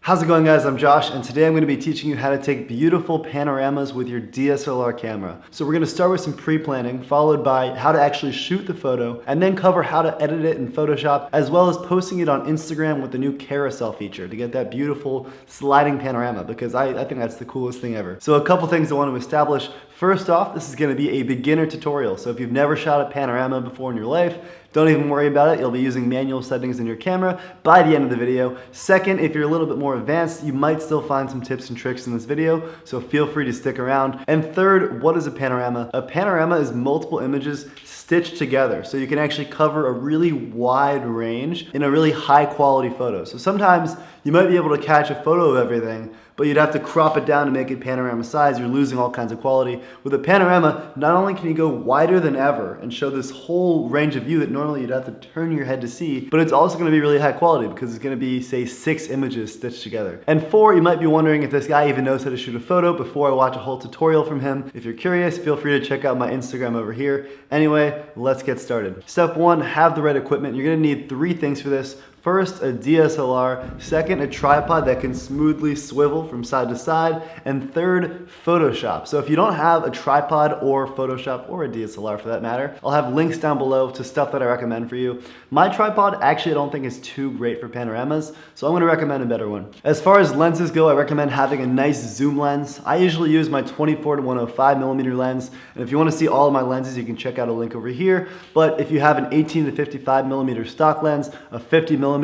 How's it going, guys? I'm Josh, and today I'm going to be teaching you how to take beautiful panoramas with your DSLR camera. So we're going to start with some pre-planning, followed by how to actually shoot the photo, and then cover how to edit it in Photoshop, as well as posting it on Instagram with the new carousel feature to get that beautiful sliding panorama, because I think that's the coolest thing ever. So a couple things I want to establish. First off, this is going to be a beginner tutorial. So if you've never shot a panorama before in your life, don't even worry about it. You'll be using manual settings in your camera by the end of the video. Second, if you're a little bit more advanced, you might still find some tips and tricks in this video, so feel free to stick around. And third, what is a panorama? A panorama is multiple images stitched together, so you can actually cover a really wide range in a really high quality photo. So sometimes you might be able to catch a photo of everything, but you'd have to crop it down to make it panorama size. You're losing all kinds of quality. With a panorama, not only can you go wider than ever and show this whole range of view that normally you'd have to turn your head to see, but it's also gonna be really high quality because it's gonna be, say, 6 images stitched together. And 4, you might be wondering if this guy even knows how to shoot a photo before I watch a whole tutorial from him. If you're curious, feel free to check out my Instagram over here. Anyway, let's get started. Step 1, have the right equipment. You're gonna need 3 things for this. First, a DSLR. Second, a tripod that can smoothly swivel from side to side. And third, Photoshop. So if you don't have a tripod or Photoshop, or a DSLR for that matter, I'll have links down below to stuff that I recommend for you. My tripod, actually, I don't think is too great for panoramas, so I'm gonna recommend a better one. As far as lenses go, I recommend having a nice zoom lens. I usually use my 24 to 105 millimeter lens, and if you wanna see all of my lenses, you can check out a link over here. But if you have an 18 to 55 millimeter stock lens, a 50 millimeter,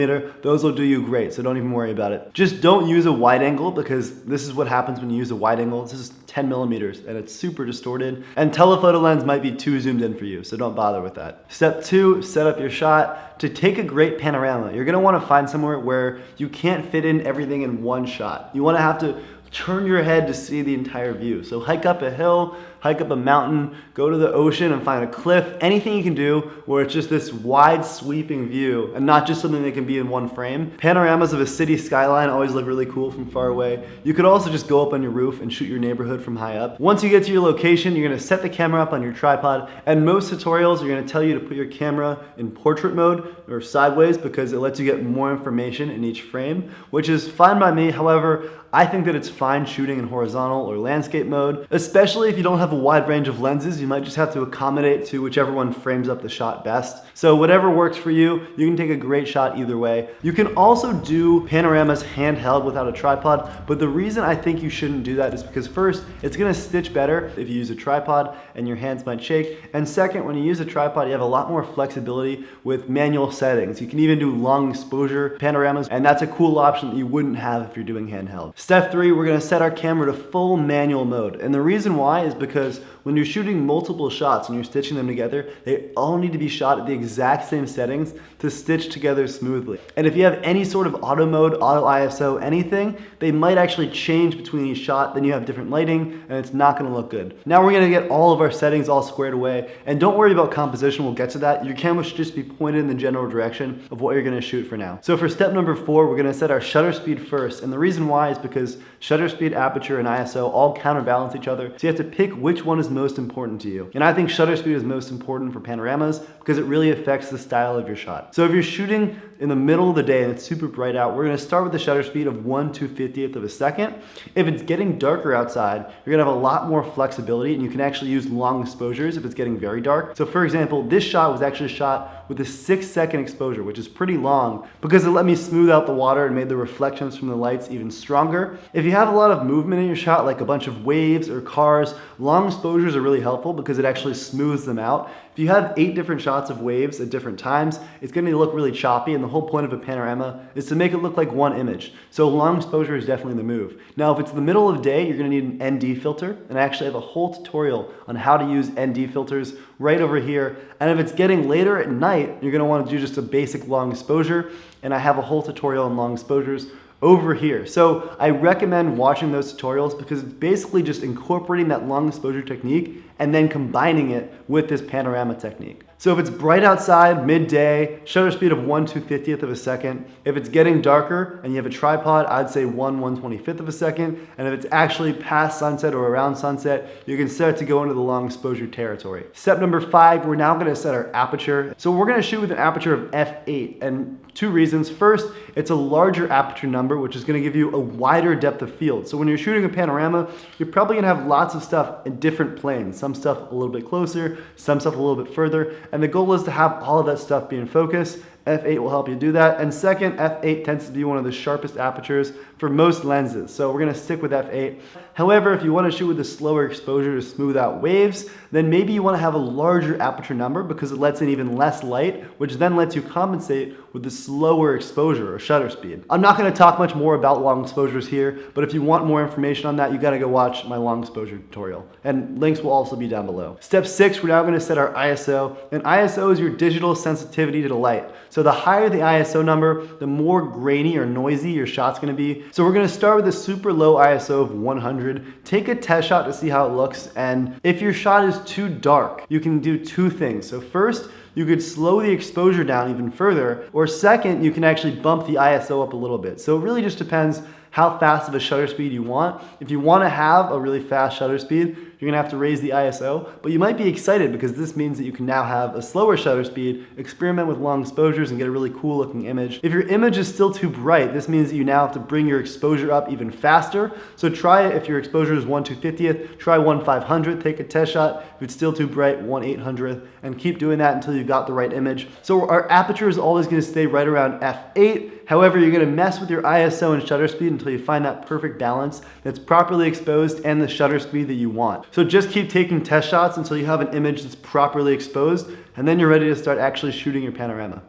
those will do you great, so don't even worry about it. Just don't use a wide angle, because this is what happens when you use a wide angle. This is 10 millimeters and it's super distorted, and telephoto lens might be too zoomed in for you, so don't bother with that. Step 2, set up your shot. To take a great panorama, you're gonna wanna find somewhere where you can't fit in everything in one shot. You wanna have to turn your head to see the entire view. So hike up a hill, hike up a mountain, go to the ocean and find a cliff, anything you can do where it's just this wide sweeping view and not just something that can be in one frame. Panoramas of a city skyline always look really cool from far away. You could also just go up on your roof and shoot your neighborhood from high up. Once you get to your location, you're gonna set the camera up on your tripod, and most tutorials are gonna tell you to put your camera in portrait mode or sideways because it lets you get more information in each frame, which is fine by me. However, I think that it's fine shooting in horizontal or landscape mode, especially if you don't have a wide range of lenses. You might just have to accommodate to whichever one frames up the shot best. So whatever works for you, you can take a great shot either way. You can also do panoramas handheld without a tripod, but the reason I think you shouldn't do that is because first, it's gonna stitch better if you use a tripod and your hands might shake. And second, when you use a tripod, you have a lot more flexibility with manual settings. You can even do long exposure panoramas, and that's a cool option that you wouldn't have if you're doing handheld. Step 3, we're gonna set our camera to full manual mode. And the reason why is because when you're shooting multiple shots and you're stitching them together, they all need to be shot at the exact same settings to stitch together smoothly. And if you have any sort of auto mode, auto ISO, anything, they might actually change between each shot, then you have different lighting and it's not gonna look good. Now we're gonna get all of our settings all squared away, and don't worry about composition, we'll get to that. Your camera should just be pointed in the general direction of what you're gonna shoot for now. So for step number 4, we're gonna set our shutter speed first, and the reason why is because shutter speed, aperture, and ISO all counterbalance each other, so you have to pick which one is most important to you. And I think shutter speed is most important for panoramas because it really affects the style of your shot. So if you're shooting in the middle of the day and it's super bright out, we're gonna start with the shutter speed of 1/250th of a second. If it's getting darker outside, you're gonna have a lot more flexibility, and you can actually use long exposures if it's getting very dark. So for example, this shot was actually shot with a 6-second exposure, which is pretty long because it let me smooth out the water and made the reflections from the lights even stronger. If you have a lot of movement in your shot, like a bunch of waves or cars, long exposures are really helpful because it actually smooths them out. If you have 8 different shots of waves at different times, it's going to look really choppy, and the whole point of a panorama is to make it look like one image. So long exposure is definitely the move. Now, if it's the middle of the day, you're going to need an ND filter, and I actually have a whole tutorial on how to use ND filters right over here. And if it's getting later at night, you're going to want to do just a basic long exposure, and I have a whole tutorial on long exposures over here. So I recommend watching those tutorials because it's basically just incorporating that long exposure technique and then combining it with this panorama technique. So if it's bright outside, midday, shutter speed of 1/250th of a second. If it's getting darker and you have a tripod, I'd say 1/125th of a second. And if it's actually past sunset or around sunset, you can start to go into the long exposure territory. Step number 5, we're now gonna set our aperture. So we're gonna shoot with an aperture of f8, and 2 reasons. First, it's a larger aperture number, which is gonna give you a wider depth of field. So when you're shooting a panorama, you're probably gonna have lots of stuff in different planes. Some stuff a little bit closer, some stuff a little bit further. And the goal is to have all of that stuff be in focus. f8 will help you do that. And second, f8 tends to be one of the sharpest apertures for most lenses. So we're gonna stick with f8. However, if you wanna shoot with a slower exposure to smooth out waves, then maybe you wanna have a larger aperture number because it lets in even less light, which then lets you compensate with the slower exposure or shutter speed. I'm not gonna talk much more about long exposures here, but if you want more information on that, you gotta go watch my long exposure tutorial. And links will also be down below. Step 6, we're now gonna set our ISO. And ISO is your digital sensitivity to the light. So the higher the ISO number, the more grainy or noisy your shot's gonna be. So we're gonna start with a super low ISO of 100. Take a test shot to see how it looks. And if your shot is too dark, you can do 2 things. So first, you could slow the exposure down even further, or second, you can actually bump the ISO up a little bit. So it really just depends how fast of a shutter speed you want. If you want to have a really fast shutter speed, you're gonna have to raise the ISO, but you might be excited because this means that you can now have a slower shutter speed, experiment with long exposures, and get a really cool looking image. If your image is still too bright, this means that you now have to bring your exposure up even faster. So try it if your exposure is 1/250th, try 1/500th, take a test shot. If it's still too bright, 1/800th, and keep doing that until you've got the right image. So our aperture is always gonna stay right around f8. However, you're gonna mess with your ISO and shutter speed until you find that perfect balance that's properly exposed and the shutter speed that you want. So just keep taking test shots until you have an image that's properly exposed, and then you're ready to start actually shooting your panorama.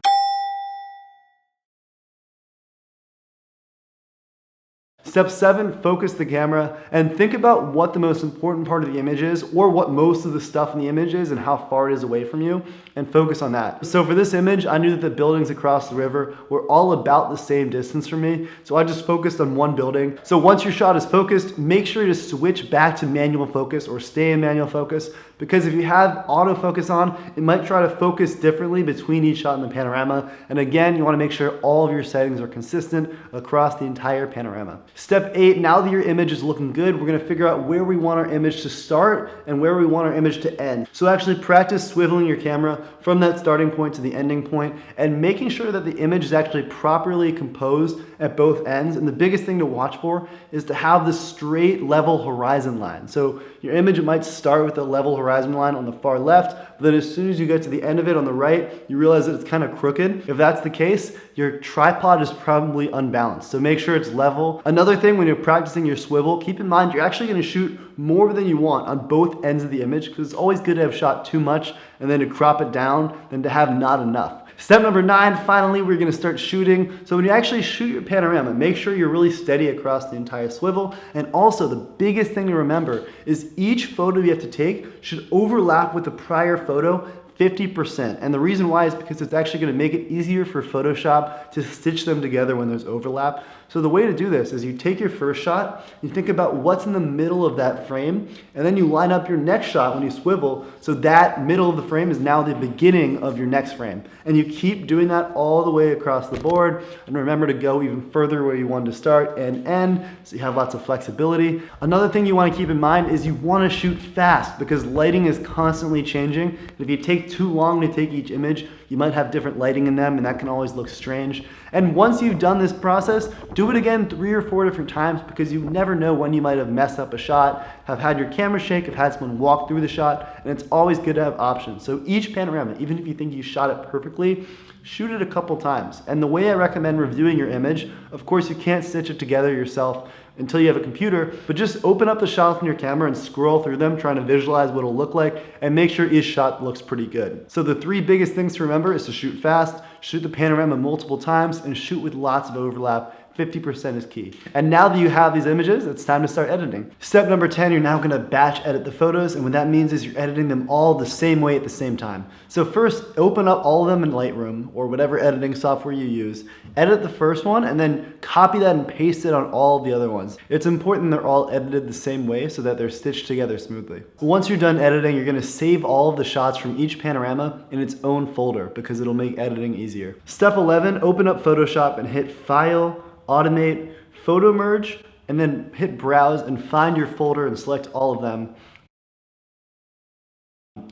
Step 7, focus the camera and think about what the most important part of the image is, or what most of the stuff in the image is and how far it is away from you, and focus on that. So for this image, I knew that the buildings across the river were all about the same distance from me, so I just focused on one building. So once your shot is focused, make sure to switch back to manual focus or stay in manual focus, because if you have autofocus on, it might try to focus differently between each shot in the panorama. And again, you wanna make sure all of your settings are consistent across the entire panorama. Step 8, now that your image is looking good, we're gonna figure out where we want our image to start and where we want our image to end. So actually practice swiveling your camera from that starting point to the ending point and making sure that the image is actually properly composed at both ends. And the biggest thing to watch for is to have the straight level horizon line. So your image might start with a level horizon line on the far left, but then as soon as you get to the end of it on the right, you realize that it's kind of crooked. If that's the case, your tripod is probably unbalanced. So make sure it's level. Another thing, when you're practicing your swivel, keep in mind you're actually gonna shoot more than you want on both ends of the image, because it's always good to have shot too much and then to crop it down than to have not enough. Step number 9, finally, we're gonna start shooting. So when you actually shoot your panorama, make sure you're really steady across the entire swivel. And also the biggest thing to remember is each photo you have to take should overlap with the prior photo 50%. And the reason why is because it's actually gonna make it easier for Photoshop to stitch them together when there's overlap. So the way to do this is you take your first shot, you think about what's in the middle of that frame, and then you line up your next shot when you swivel, so that middle of the frame is now the beginning of your next frame. And you keep doing that all the way across the board, and remember to go even further where you want to start and end, so you have lots of flexibility. Another thing you want to keep in mind is you want to shoot fast, because lighting is constantly changing. If you take too long to take each image, you might have different lighting in them, and that can always look strange. And once you've done this process, do it again 3 or 4 different times, because you never know when you might have messed up a shot, have had your camera shake, have had someone walk through the shot, and it's always good to have options. So each panorama, even if you think you shot it perfectly, shoot it a couple times. And the way I recommend reviewing your image, of course you can't stitch it together yourself until you have a computer, but just open up the shots on your camera and scroll through them, trying to visualize what it'll look like, and make sure each shot looks pretty good. So the 3 biggest things to remember is to shoot fast, shoot the panorama multiple times, and shoot with lots of overlap 50% is key. And now that you have these images, it's time to start editing. Step number 10, you're now gonna batch edit the photos, and what that means is you're editing them all the same way at the same time. So first, open up all of them in Lightroom or whatever editing software you use, edit the first one, and then copy that and paste it on all of the other ones. It's important they're all edited the same way so that they're stitched together smoothly. Once you're done editing, you're gonna save all of the shots from each panorama in its own folder because it'll make editing easier. Step 11, open up Photoshop and hit File, Automate, Photo Merge, and then hit Browse and find your folder and select all of them.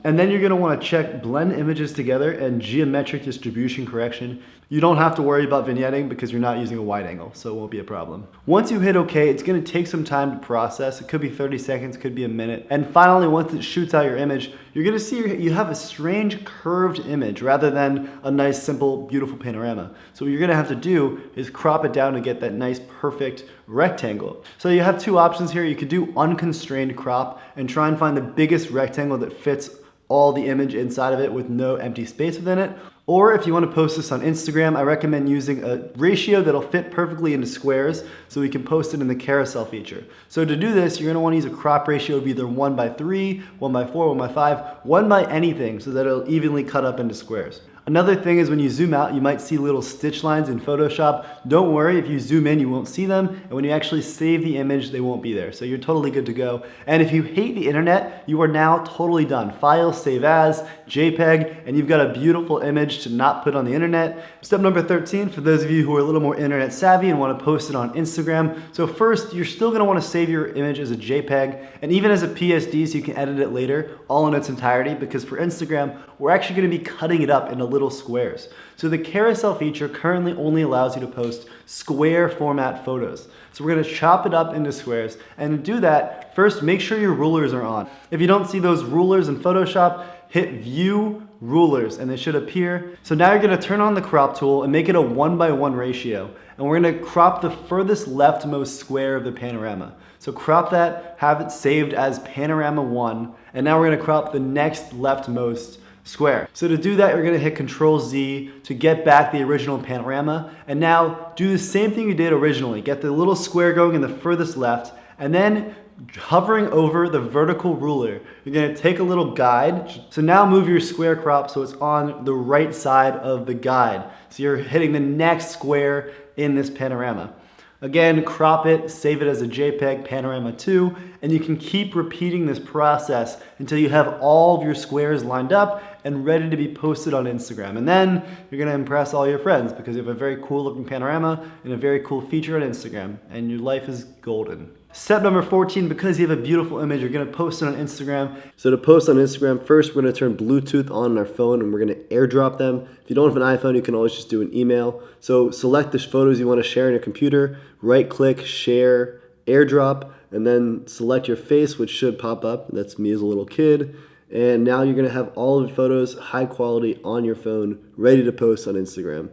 And then you're going to want to check blend images together and geometric distribution correction. You don't have to worry about vignetting because you're not using a wide angle, so it won't be a problem. Once you hit OK, it's going to take some time to process. It could be 30 seconds, could be a minute. And finally, once it shoots out your image, you're going to see you have a strange curved image rather than a nice, simple, beautiful panorama. So what you're going to have to do is crop it down to get that nice, perfect rectangle. So you have two options here. You could do unconstrained crop and try and find the biggest rectangle that fits all the image inside of it with no empty space within it. Or if you want to post this on Instagram, I recommend using a ratio that'll fit perfectly into squares so we can post it in the carousel feature. So to do this, you're going to want to use a crop ratio of either 1:3, 1:4, 1:5, 1 by anything so that it'll evenly cut up into squares. Another thing is when you zoom out, you might see little stitch lines in Photoshop. Don't worry, if you zoom in, you won't see them. And when you actually save the image, they won't be there. So you're totally good to go. And if you hate the internet, you are now totally done. File, save as, JPEG, and you've got a beautiful image to not put on the internet. Step number 13, for those of you who are a little more internet savvy and want to post it on Instagram. So first, you're still going to want to save your image as a JPEG and even as a PSD so you can edit it later, all in its entirety, because for Instagram, we're actually going to be cutting it up into little squares. So the carousel feature currently only allows you to post square format photos. So we're going to chop it up into squares, and to do that, first make sure your rulers are on. If you don't see those rulers in Photoshop, hit View Rulers and they should appear. So now you're going to turn on the crop tool and make it a 1:1 ratio, and we're going to crop the furthest leftmost square of the panorama. So crop that, have it saved as Panorama 1, and now we're going to crop the next leftmost square. So to do that, you're going to hit Control-Z to get back the original panorama, and now do the same thing you did originally. Get the little square going in the furthest left, and then hovering over the vertical ruler, you're going to take a little guide. So now move your square crop so it's on the right side of the guide. So you're hitting the next square in this panorama. Again, crop it, save it as a JPEG Panorama 2, and you can keep repeating this process until you have all of your squares lined up and ready to be posted on Instagram. And then you're gonna impress all your friends because you have a very cool looking panorama and a very cool feature on Instagram, and your life is golden. Step number 14, because you have a beautiful image, you're gonna post it on Instagram. So to post on Instagram, first we're gonna turn Bluetooth on our phone and we're gonna airdrop them. If you don't have an iPhone, you can always just do an email. So select the photos you wanna share on your computer, right click, share, airdrop, and then select your face, which should pop up. That's me as a little kid. And now you're gonna have all of the photos, high quality, on your phone, ready to post on Instagram.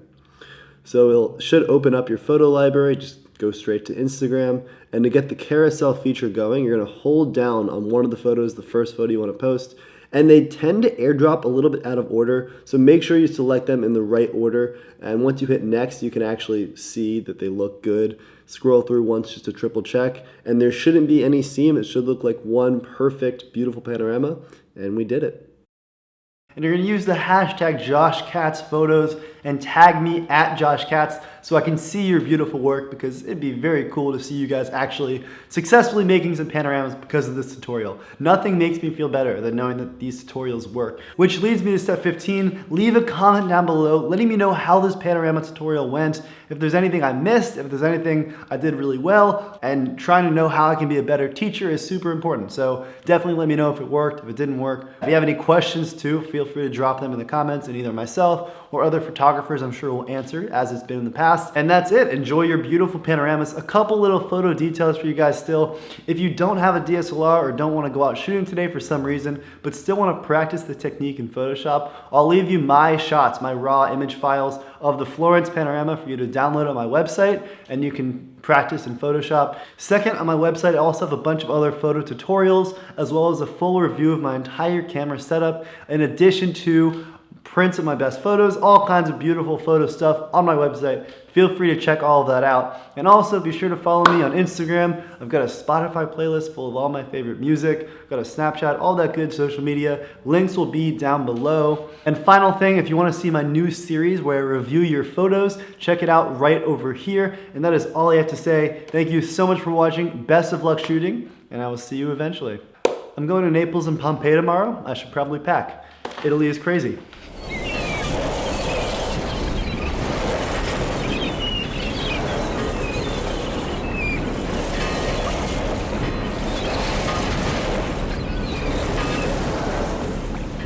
So it should open up your photo library, just go straight to Instagram. And to get the carousel feature going, you're gonna hold down on one of the photos, the first photo you wanna post, and they tend to airdrop a little bit out of order, so make sure you select them in the right order. And once you hit next, you can actually see that they look good. Scroll through once just to triple check, and there shouldn't be any seam. It should look like one perfect, beautiful panorama, and we did it. And you're gonna use the hashtag JoshKatzPhotos and tag me at JoshKatz so I can see your beautiful work, because it'd be very cool to see you guys actually successfully making some panoramas because of this tutorial. Nothing makes me feel better than knowing that these tutorials work. Which leads me to step 15. Leave a comment down below letting me know how this panorama tutorial went, if there's anything I missed, if there's anything I did really well, and trying to know how I can be a better teacher is super important. So definitely let me know if it worked, if it didn't work. If you have any questions too, feel free to drop them in the comments, and either myself or other photographers I'm sure will answer, as it's been in the past. And that's it. Enjoy your beautiful panoramas. A couple little photo details for you guys still. If you don't have a DSLR or don't want to go out shooting today for some reason, but still want to practice the technique in Photoshop, I'll leave you my shots, my raw image files of the Florence panorama for you to download on my website, and you can practice in Photoshop. Second, on my website, I also have a bunch of other photo tutorials, as well as a full review of my entire camera setup, in addition to prints of my best photos, all kinds of beautiful photo stuff on my website. Feel free to check all of that out. And also be sure to follow me on Instagram. I've got a Spotify playlist full of all my favorite music. I've got a Snapchat, all that good social media. Links will be down below. And final thing, if you want to see my new series where I review your photos, check it out right over here. And that is all I have to say. Thank you so much for watching. Best of luck shooting, and I will see you eventually. I'm going to Naples and Pompeii tomorrow. I should probably pack. Italy is crazy.